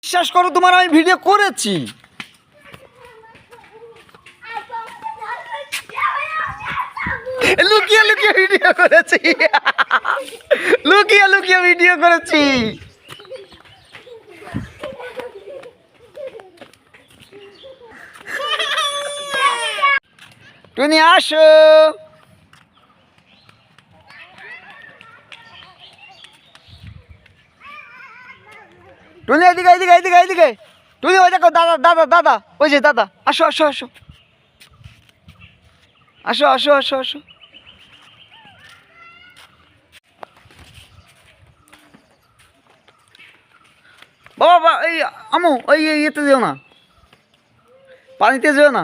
বিশ্বাস করো তোমার আমি ভিডিও করেছি। লুকিয়ে লুকিয়ে ভিডিও করেছি, লুকিয়ে লুকিয়ে ভিডিও করেছি। টুনি আসো, টুনি এদিকে এদিকে এদিকে এদিকে। টুনি ওই দেখো দাদা দাদা দাদা, ওই যে দাদা, আসো আসো আসো আসো আসো আসো আসো। বাবা এই আমু ওই ইয়েতে যেও না, পানিতে যেও না।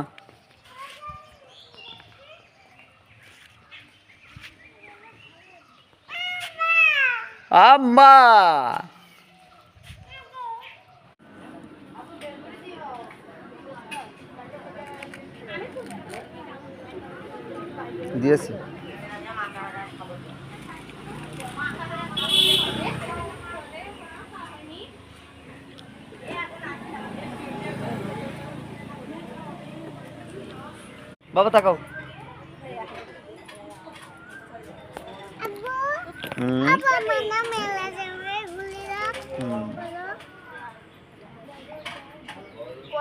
আম্মা দিয়েছি। বাবা তাকাও।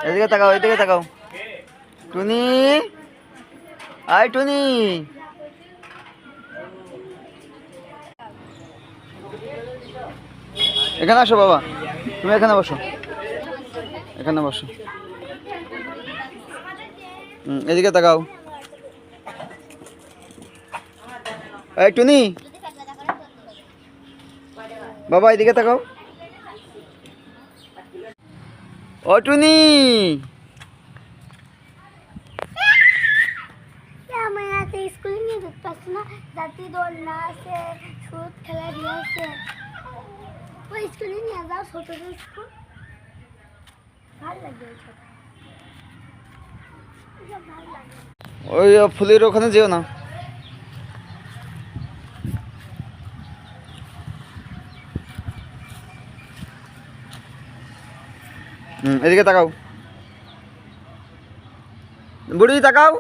এদিকে তাকাও, এদিকে তাকাও। টুনি আয় টুনি, এখানে আসো বাবা, তুমি এখানে বসো, এখানে বসো। এদিকে তাকাও। এই টুনি বাবা এদিকে তাকাও। ও টুনি স্কুলে নিয়ে যেতে পারছি না, জাতীয় দোলনা আছে, সুদ খেলা দিয়ে আছে, ওই স্কুলে নিয়ে যাও, ছোট স্কুল ভালো লাগে। ওই ফুলের ওখানে যেও না। এদিকে তাকাও, বুড়ি তাকাও।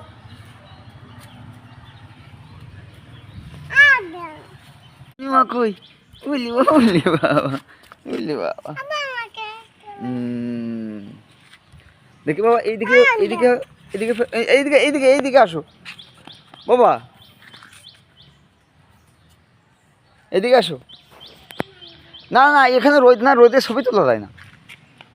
কই উলি উলি বাবা, উলি বাবা। দেখি বাবা এইদিকে এইদিকে এদিকে এইদিকে এইদিকে এইদিকে আসো বাবা, এদিকে আসো। না না এখানে রোদ না, রোদে ছবি তোলা যায় না।